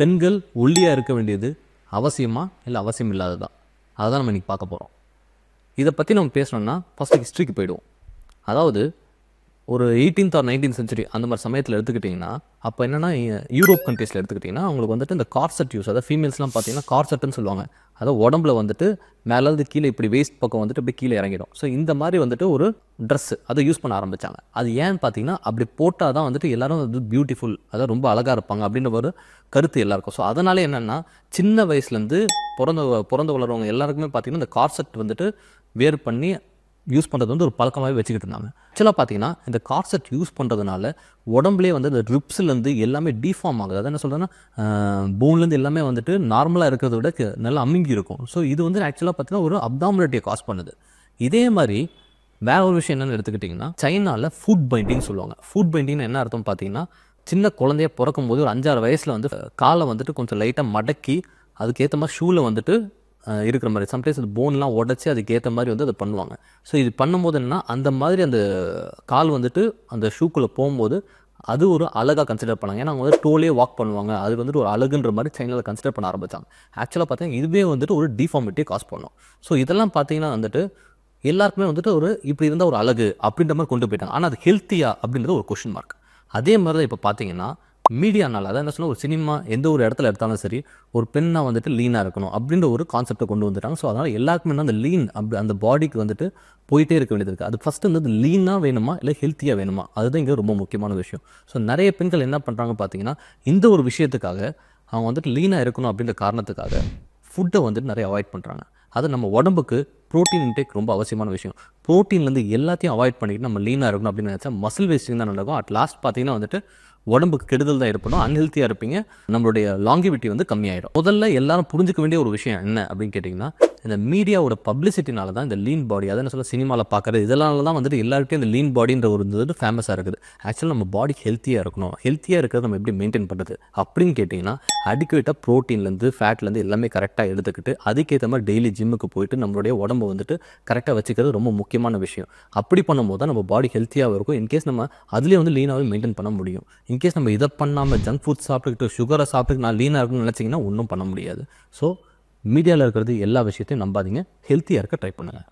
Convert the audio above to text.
பெண்கள் ஒல்லியா இருக்க வேண்டியது அவசியமா இல்ல அவசியம் இல்லாததா? அததான் நம்ம இன்னைக்கு பார்க்க போறோம். இத பத்தி நம்ம பேசணும்னா ஃபர்ஸ்ட் ஹிஸ்டரிக்கு போயிடுவோம். அதாவது ஒரு 18th ஆர் 19th செஞ்சுரி அந்த மாதிரி சமயத்தில் எடுத்துக்கிட்டிங்கன்னா, அப்போ என்னன்னா யூரோப் கண்ட்ரீஸில் எடுத்துக்கிட்டிங்கன்னா அவங்களுக்கு வந்துட்டு இந்த கார்செட் யூஸ், அதாவது ஃபீமேல்ஸ்லாம் பார்த்தீங்கன்னா கார்செட்டுன்னு சொல்லுவாங்க. அதாவது உடம்புல வந்துட்டு மேலேருந்து கீழே இப்படி வேஸ்ட் பக்கம் வந்துட்டு இப்படி கீழே இறங்கிடும். ஸோ இந்த மாதிரி வந்துட்டு ஒரு ட்ரெஸ்ஸு அதை யூஸ் பண்ண ஆரம்பித்தாங்க. அது ஏன்னு பார்த்தீங்கன்னா அப்படி போட்டால் தான் வந்துட்டு எல்லாரும் வந்து பியூட்டிஃபுல், அதாவது ரொம்ப அழகாக இருப்பாங்க அப்படின்ற ஒரு கருத்து எல்லாருக்கும். ஸோ அதனால என்னென்னா சின்ன வயசுலேருந்து பிறந்து வளர்றவங்க எல்லாருக்குமே பார்த்தீங்கன்னா இந்த கார்செட் வந்துட்டு வேர் பண்ணி யூஸ் பண்ணுறது வந்து ஒரு பழக்கமாகவே வச்சுக்கிட்டு இருந்தாங்க. ஆக்சுவலாக பார்த்தீங்கன்னா இந்த கார்செட் யூஸ் பண்ணுறதுனால உடம்புலேயே வந்து இந்த ரிப்ஸ்லேருந்து எல்லாமே டிஃபார்ம் ஆகுது. அதான் என்ன சொல்கிறேன்னா போன்லேருந்து எல்லாமே வந்துட்டு நார்மலாக இருக்கிறத விட நல்லா அமுங்கி இருக்கும். ஸோ இது வந்து ஆக்சுவலாக பார்த்தீங்கன்னா ஒரு அப்டாமினிட்டியை காஸ் பண்ணுது. இதே மாதிரி வேற ஒரு விஷயம் என்னென்னு எடுத்துக்கிட்டிங்கன்னா சைனாவில் ஃபுட் பைண்டிங் சொல்லுவாங்க. ஃபுட் பைண்டிங்னு என்ன அர்த்தம் பார்த்தீங்கன்னா சின்ன குழந்தைய பிறக்கும் போது ஒரு 5-6 வயசில் வந்து காலை வந்துட்டு கொஞ்சம் லைட்டாக மடக்கி அதுக்கேற்ற மாதிரி ஷூவில் வந்துட்டு இருக்கிற மாதிரி சம்டைம்ஸ் அந்த போன்லாம் உடச்சி அதுக்கேற்ற மாதிரி வந்து அதை பண்ணுவாங்க. ஸோ இது பண்ணும்போது என்னன்னா அந்த மாதிரி அந்த கால் வந்துட்டு அந்த ஷூக்குள்ளே போகும்போது அது ஒரு அழகாக கன்சிடர் பண்ணாங்க. ஏன்னா அவங்க வந்து டோலே வாக் பண்ணுவாங்க, அது வந்துட்டு ஒரு அழகுன்ற மாதிரி சைனாவில் கன்சிடர் பண்ண ஆரம்பித்தாங்க. ஆக்சுவலாக பார்த்தீங்கன்னா இதுவே வந்துட்டு ஒரு டிஃபார்மிட்டியை காஸ் பண்ணும். ஸோ இதெல்லாம் பார்த்தீங்கன்னா வந்துட்டு எல்லாருக்குமே வந்துட்டு ஒரு இப்படி இருந்தால் ஒரு அழகு அப்படின்ற மாதிரி கொண்டு போயிட்டாங்க. ஆனால் அது ஹெல்த்தியா அப்படின்றது ஒரு கொஷின் மார்க். அதே மாதிரி தான் இப்போ பார்த்தீங்கன்னா மீடியானால அதான் என்ன சொன்னால் ஒரு சினிமா எந்த ஒரு இடத்துல எடுத்தாலும் சரி ஒரு பெண்ணாக வந்துட்டு லீனாக இருக்கணும் அப்படின்ற ஒரு கான்செப்டை கொண்டு வந்துட்டாங்க. ஸோ அதனால் எல்லாருக்குமே அந்த லீன் அந்த பாடிக்கு வந்துட்டு போயிட்டே இருக்க வேண்டியது இருக்குது. அது ஃபஸ்ட்டு வந்து லீனாக வேணுமா இல்லை ஹெல்த்தியாக வேணுமா, அதுதான் இங்கே ரொம்ப முக்கியமான விஷயம். ஸோ நிறைய பெண்கள் என்ன பண்ணுறாங்க பார்த்தீங்கன்னா இந்த ஒரு விஷயத்துக்காக அவங்க வந்துட்டு லீனாக இருக்கணும் அப்படின்ற காரணத்துக்காக ஃபுட்டை வந்துட்டு நிறைய அவாய்ட் பண்ணுறாங்க. அது நம்ம உடம்புக்கு ப்ரோட்டீன் இன்டேக் ரொம்ப அவசியமான விஷயம். ப்ரோட்டீன்லேருந்து எல்லாத்தையும் அவாய்ட் பண்ணிட்டு நம்ம லீனாக இருக்கணும் அப்படின்னு நினச்சா மசில் வேஸ்டிங் தான் நடக்கும். அட் லாஸ்ட் பார்த்தீங்கன்னா வந்துட்டு உடம்புக்கு கெடுதல் தான் ஏற்படும், அன்ஹெல்த்தியாக இருப்பீங்க, நம்மளுடைய லாங்கிவிட்டி வந்து கம்மியாயிடும். முதல்ல எல்லாரும் புரிஞ்சுக்க வேண்டிய ஒரு விஷயம் என்ன அப்படின்னு கேட்டிங்கன்னா இந்த மீடியாவோட பப்ளிசிட்டினால தான் இந்த லீன் பாடி, அதை என்ன சொல்ல சினிமாவில் பார்க்குறது இதனால தான் வந்துட்டு எல்லாருக்கும் இந்த லீன் பாடின்ற ஒரு இது ஃபேமஸாக இருக்குது. ஆக்சுவலாக நம்ம பாடி ஹெல்த்தியாக இருக்கணும். ஹெல்த்தியாக இருக்கிறது நம்ம எப்படி மெயின்டைன் பண்ணுறது அப்படின்னு கேட்டிங்கன்னா அடிக்குவேட்டாக ப்ரோட்டீன்லேருந்து ஃபேட்லேருந்து எல்லாமே கரெக்டாக எடுத்துக்கிட்டு அதுக்கேற்ற மாதிரி டெய்லி ஜிம்முக்கு போயிட்டு நம்மளுடைய உடம்பை வந்துட்டு கரெக்டாக வச்சுக்கிறது ரொம்ப முக்கியமான விஷயம். அப்படி பண்ணும்போது தான் நம்ம பாடி ஹெல்த்தியாக இருக்கும். இன்கேஸ் நம்ம அதுலேயே வந்து லீனாகவே மெயின்டைன் பண்ண முடியும். இன்கேஸ் நம்ம இதை பண்ணாமல் ஜங்க் ஃபுட் சாப்பிட்டுக்கிட்டு சுகரை சாப்பிட்டு நான் லீனாக இருக்குன்னு நினச்சிங்கன்னா ஒன்றும் பண்ண முடியாது. ஸோ மீடியாவில் இருக்கிறது எல்லா விஷயத்தையும் நம்பாதீங்க, ஹெல்த்தியாக இருக்க ட்ரை பண்ணுங்கள்.